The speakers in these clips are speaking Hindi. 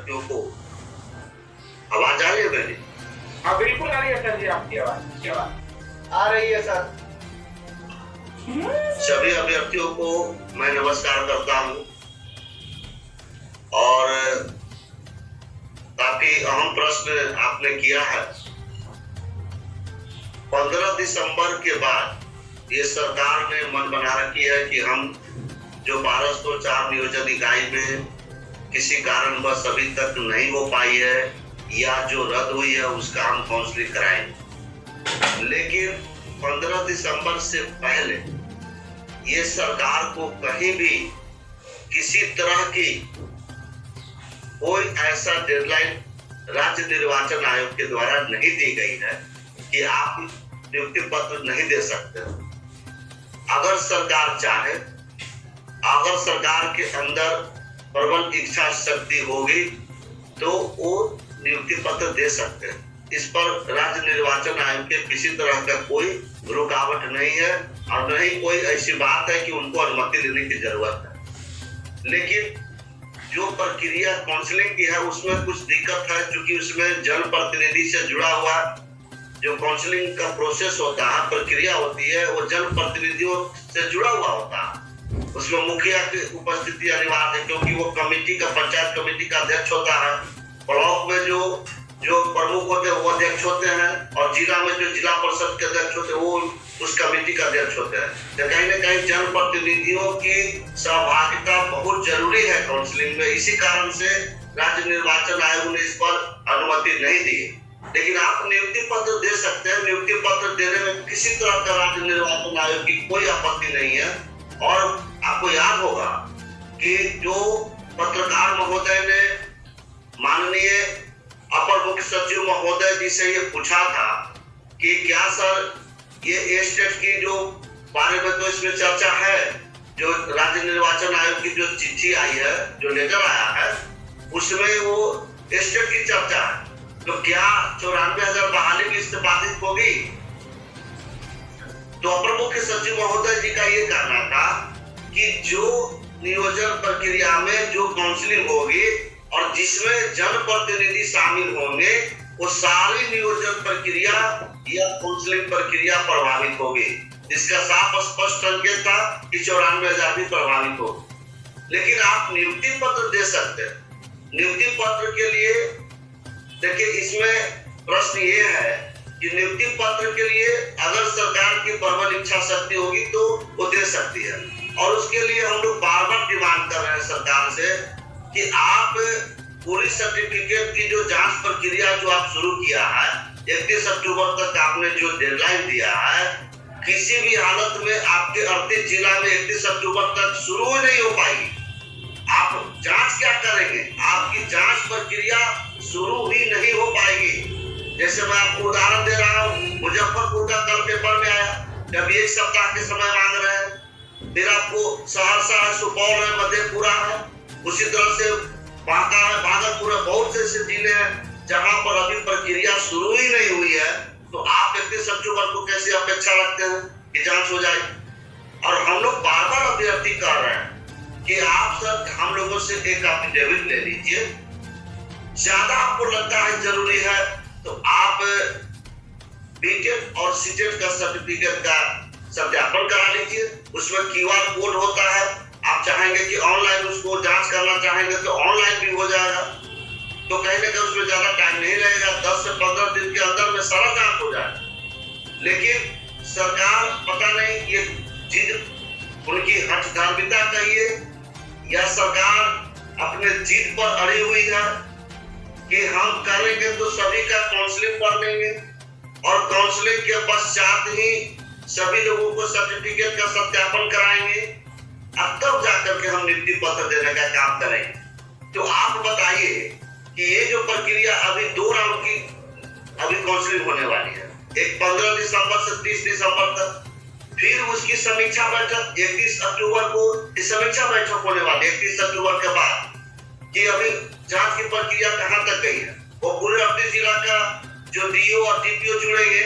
अभ्यर्थियों को आवाज आ रही है मेरी? हाँ बिल्कुल आ रही है सर जी, आपकी आवाज आ रही है सर। सभी अभ्यर्थियों को मैं नमस्कार करता हूं और काफी अहम प्रश्न आपने किया है। 15 दिसंबर के बाद ये सरकार ने मन बना रखी है कि हम जो 1204 नियोजन इकाई में किसी कारणवश अभी तक नहीं हो पाई है या जो रद्द हुई है उसका हम काउंसलिंग कराएंगे। लेकिन 15 दिसंबर से पहले ये सरकार को कहीं भी किसी तरह की कोई ऐसा डेडलाइन राज्य निर्वाचन आयोग के द्वारा नहीं दी गई है कि आप नियुक्ति पत्र नहीं दे सकते। अगर सरकार चाहे, अगर सरकार के अंदर प्रबल इच्छा शक्ति होगी तो वो नियुक्ति पत्र दे सकते हैं। इस पर राज्य निर्वाचन आयोग के किसी तरह का कोई रुकावट नहीं है और न ही कोई ऐसी बात है कि उनको अनुमति लेने की जरूरत है। लेकिन जो प्रक्रिया काउंसलिंग की है उसमें कुछ दिक्कत है, क्योंकि उसमें जनप्रतिनिधि से जुड़ा हुआ जो काउंसलिंग का प्रोसेस होता है, प्रक्रिया होती है, वो जनप्रतिनिधियों से जुड़ा हुआ होता है। उसमें मुखिया की उपस्थिति अनिवार्य है, क्योंकि वो कमेटी का, पंचायत कमेटी का अध्यक्ष होता है। ब्लॉक में जो प्रमुख होते हैं वो अध्यक्ष होते हैं और जिला में जो जिला परिषद के अध्यक्ष होते हैं वो उस कमेटी का अध्यक्ष होते हैं। तो कहीं न कहीं जनप्रतिनिधियों की सहभागिता बहुत जरूरी है काउंसलिंग में। इसी कारण से राज्य निर्वाचन आयोग ने इस पर अनुमति नहीं दी। लेकिन आप नियुक्ति पत्र दे सकते हैं। नियुक्ति पत्र देने में किसी तरह का राज्य निर्वाचन आयोग की कोई आपत्ति नहीं है। और आपको याद होगा कि जो पत्रकार महोदय ने माननीय अपर मुख्य सचिव महोदय जी से ये पूछा था कि क्या सर ये स्टेट की जो बारे में तो इसमें चर्चा है, जो राज्य निर्वाचन आयोग की जो चिट्ठी आई है, जो लेटर आया है, उसमें वो स्टेट की चर्चा है, तो क्या 94,000 बहाली भी इससे बाधित होगी? तो अपर मुख्य सचिव महोदय जी का ये कहना था कि जो नियोजन प्रक्रिया में जो काउंसलिंग होगी और जिसमें जनप्रतिनिधि शामिल होंगे वो सारी नियोजन प्रक्रिया या काउंसलिंग प्रक्रिया प्रभावित होगी। इसका साफ स्पष्ट संकेत था कि 94,000 भी प्रभावित हो। लेकिन आप नियुक्ति पत्र दे सकते हैं। नियुक्ति पत्र के लिए देखिए, इसमें प्रश्न ये है कि नियुक्ति पत्र के लिए अगर सरकार की प्रबल इच्छा शक्ति होगी तो वो दे सकती है। और उसके लिए हम लोग बार बार डिमांड कर रहे हैं सरकार से कि आप पूरी सर्टिफिकेट की जो जांच प्रक्रिया जो आप शुरू किया है, 31 अक्टूबर तक आपने जो डेडलाइन दिया है, किसी भी हालत में आपके 38 जिला में 31 अक्टूबर तक शुरू ही नहीं हो पाएगी। आप जांच क्या करेंगे? आपकी जांच प्रक्रिया शुरू ही नहीं हो पाएगी। जैसे मैं आपको उदाहरण दे रहा हूँ, मुजफ्फरपुर का कल पेपर में आया, जब 1 सप्ताह के समय मांग रहे हैं। फिर आपको सहरसा है, सुपौल है, मधेपुरा है, उसी तरह से बांका है, भागलपुर है, बहुत से ऐसे जिले हैं जहां पर अभी प्रक्रिया शुरू ही नहीं हुई है। तो आप 31 अक्टूबर को कैसे अपेक्षा रखते हैं कि जांच हो जाए? और हम लोग बार बार अभ्यर्थी कर रहे हैं कि आप सर हम लोगों से एक एफिडेविट ले लीजिए। ज्यादा आपको लगता है जरूरी है तो आप बीटेट और सीटेट का सर्टिफिकेट का सत्यापन करा लीजिए। उसमें QR कोड होता है, आप चाहेंगे कि ऑनलाइन उसको जांच करना चाहेंगे तो ऑनलाइन भी हो जाएगा। तो कहीं ना कहीं उसमें ज्यादा टाइम नहीं लगेगा, 10 से 15 दिन के अंदर में सारा जांच हो जाएगा। लेकिन सरकार पता नहीं ये जिद उनकी हठधार्मिता कहिए या सरकार अपने जिद पर अड़ी हुई है कि हम करेंगे तो सभी का काउंसलिंग कर लेंगे और काउंसलिंग के पश्चात ही सभी लोगों को सर्टिफिकेट का सत्यापन कराएंगे, अब तब जाकर के हम नियुक्ति पत्र देने का काम करेंगे। तो आप बताइए कि ये जो प्रक्रिया अभी 2 राउंड की अभी काउंसलिंग होने वाली है, एक 15 दिसंबर से 30 दिसंबर तक, फिर उसकी समीक्षा बैठक 31 अक्टूबर को समीक्षा बैठक होने वाली 31 अक्टूबर के बाद कि अभी जांच की प्रक्रिया कहां तक गई है। वो पूरे 38 जिला का जो DO और DPO जुड़ेंगे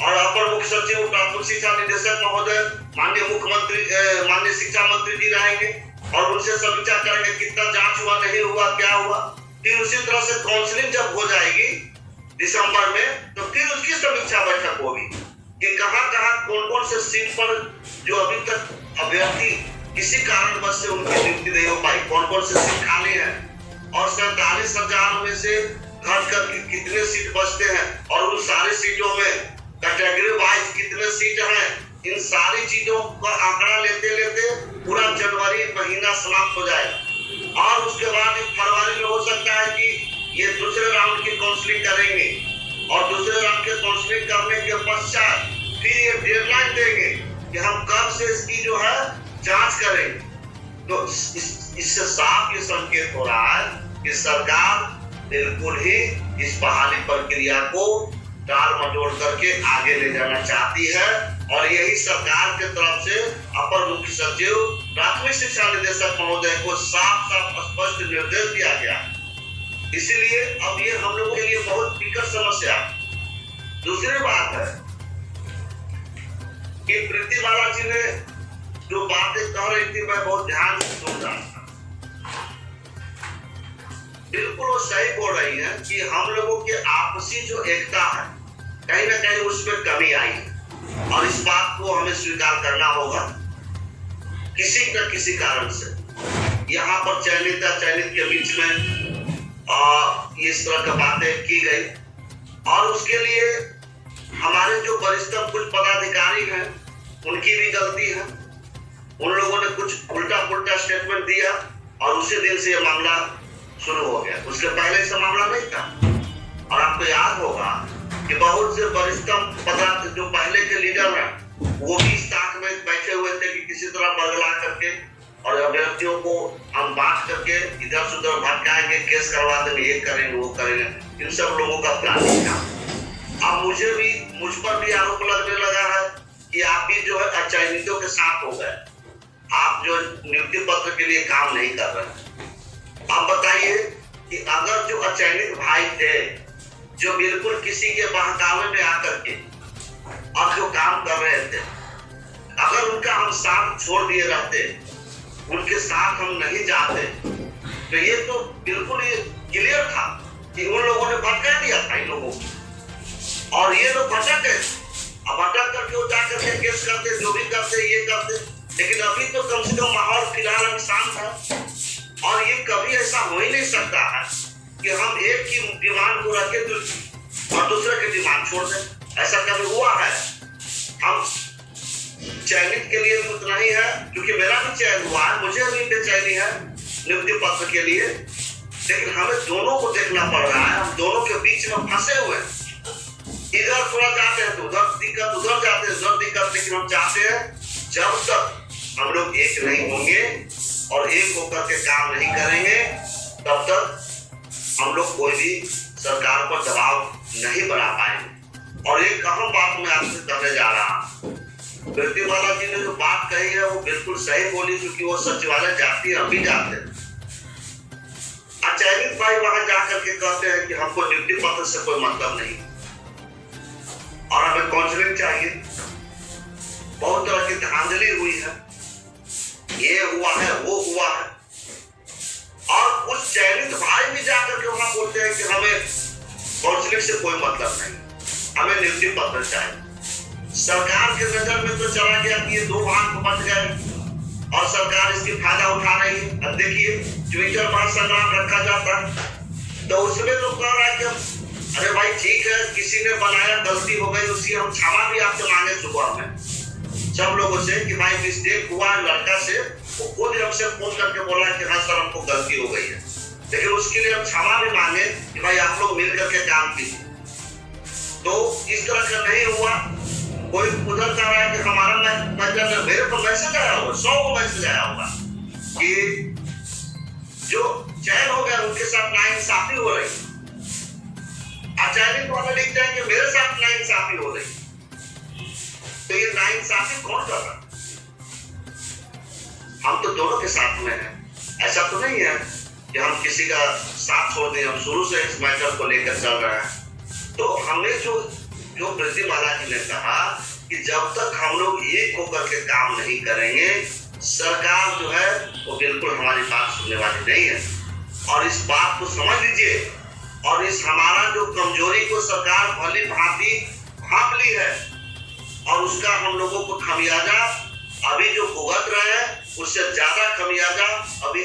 और अपर मुख्य सचिव प्राथमिक शिक्षा निदेशक महोदय माननीय मुख्यमंत्री माननीय शिक्षा मंत्री जी रहेंगे और उनसे समीक्षा करेंगे कितना जांच हुआ, नहीं हुआ, क्या हुआ। फिर उसी तरह से काउंसलिंग जब हो जाएगी दिसंबर में, तो फिर उसकी समीक्षा बैठक होगी कि कहां-कहां कौन-कौन से सीट पर जो अभी तक अभ्यर्थी किसी कारणवश से उनकी नियुक्ति नहीं हो पाई, कौन-कौन से सीट खाली है और 47,000 में से घट कर कितने सीट बचते हैं और उन सारी सीटों में कैटेगरी वाइज कितने सीट हैं, इन सारी चीजों का आंकड़ा लेते लेते पूरा जनवरी महीना समाप्त हो जाएगा और उसके बाद फरवरी में हो सकता है कि ये दूसरे राउंड की काउंसलिंग करेंगे और दूसरे राउंड के काउंसलिंग करने के पश्चात फिर ये डेडलाइन देंगे कि हम कब से इसकी जो है जांच करेंगे। तो इससे साफ ये संकेत हो रहा है कि सरकार बिल्कुल ही इस बहाली प्रक्रिया को टाल मटोल करके आगे ले जाना चाहती है और यही सरकार के तरफ से अपर मुख्य सचिव प्राथमिक शिक्षा निदेशक महोदय को साफ स्पष्ट निर्देश दिया गया। इसीलिए अब ये हम लोगों के लिए बहुत विकट समस्या। दूसरी बात है कि प्रीति बाला जी ने जो बातें कह रही थी मैं बहुत ध्यान से सुन रहा था, बिल्कुल वो सही बोल रही है कि हम लोगों के आपसी जो एकता है कहीं ना कहीं उसमें कमी आई है और इस बात को हमें स्वीकार करना होगा। किसी न किसी कारण से यहाँ पर चयनित के बीच में इस तरह की बातें की गई और उसके लिए हमारे जो वरिष्ठतम कुछ पदाधिकारी हैं उनकी भी गलती है। उन लोगों ने कुछ उल्टा स्टेटमेंट दिया और उसी दिन से ये मामला शुरू हो गया, उसके पहले से मामला नहीं था। और आपको याद होगा कि बहुत से वरिष्ठतम पदाधिकारी जो पहले के लीडर हैं वो भी इस ताक में बैठे हुए थे कि किसी तरह बदला करके और अभ्यर्थियों को हम बात करके इधर से उधर भटकाएंगे, केस करवा देंगे, ये करेंगे वो करेंगे। इन सब लोगों का प्लानिंग था। अब मुझ पर भी आरोप लगने लगा है कि आप भी जो है अचयनितों के साथ हो गए, आप जो नियुक्ति पत्र के लिए काम नहीं कर रहे। आप बताइए कि अगर जो अचयनित भाई थे जो बिल्कुल किसी के बहकावे में आकर के अब जो काम कर रहे थे, अगर उनका हम साथ छोड़ दिए रहते, उनके साथ हम नहीं जाते, तो ये तो बिल्कुल ये क्लियर था कि उन लोगों ने भटका दिया था इन लोगों को और ये लोग भटक गए। अब भटक करके वो जाकर के केस करते, जो भी करते ये करते, लेकिन अभी तो कम से कम माहौल फिलहाल शांत है और ये कभी ऐसा हो ही नहीं सकता है कि हम एक की डिमांड को रखे और दूसरे की डिमांड छोड़ दें। ऐसा कभी हुआ है? हम चयनित के लिए भी उतना ही है, क्योंकि मेरा भी चयन हुआ है, मुझे भी बेचैनी है नियुक्ति पत्र के लिए, लेकिन हमें दोनों को देखना पड़ रहा है। हम दोनों के बीच में फंसे हुए हैं, इधर थोड़ा जाते हैं तो उधर दिक्कत, उधर जाते हैं उधर दिक्कत। लेकिन हम चाहते हैं जब तक हम लोग एक नहीं होंगे और एक होकर के काम नहीं करेंगे तब तक हम लोग कोई भी सरकार पर दबाव नहीं बना पाएंगे। और एक अहम बात मैं आपसे कहने जा रहा हूँ, प्रीति बाला जी ने जो बात कही है वो बिल्कुल सही बोली, क्योंकि वो सचिवालय जाती है, हम भी जाते हैं। अचयनित भाई वहां जाकर के कहते हैं कि हमको नियुक्ति पत्र से कोई मतलब नहीं और हमें काउंसलिंग चाहिए। बहुत तरह की धांधली हुई है, ये हुआ है वो हुआ है, और कुछ चयनित भाई भी जाकर के वहां बोलते हैं कि हमें काउंसलिंग से कोई मतलब नहीं, हमें नियुक्ति पत्र चाहिए। सरकार के नजर में तो चला गया कि ये दो भाग बन गए और सरकार इसकी फायदा उठा रही है। अब देखिए ट्विटर पर संग्राम रखा जाता है तो उसमें लोग कह रहा है कि अरे भाई ठीक है, किसी ने बनाया, गलती हो गई, उसकी हम क्षमा भी आपसे मांगे सुबह में सब लोगों से कि भाई मिस्टेक हुआ लड़का से, वो खुद हमसे फोन करके बोला कि हाँ सर हमको गलती हो गई है, लेकिन उसके लिए हम क्षमा भी मांगे कि भाई आप लोग मिल करके काम कीजिए। तो इस तरह का नहीं हुआ। कोई उधर कह रहा है कि हमारा मेरे पर मैसेज आया होगा, 100 मैसेज आया होगा कि जो चयन हो गया उनके साथ नाइंसाफी हो रही, अचयनित वाले लिखते हैं कि मेरे साथ नाइंसाफी हो रही। तो ये नाइंसाफी कौन कर रहा है? हम तो दोनों के साथ में हैं। ऐसा तो नहीं है कि हम किसी का साथ छोड़ दें, हम शुरू से इस मैटर को लेकर चल रहे हैं। तो हमें जो प्रीति बाला जी ने कहा कि जब तक हम लोग एक होकर के काम नहीं करेंगे, सरकार जो है वो बिल्कुल हमारी बात सुनने वाली नहीं है। और इस बात को समझ लीजिए, और इस हमारा जो कमजोरी को सरकार भली भांति भांप ली है, और उसका हम लोगों को खमियाजा अभी जो भुगत रहे हैं उससे ज्यादा खमियाजा अभी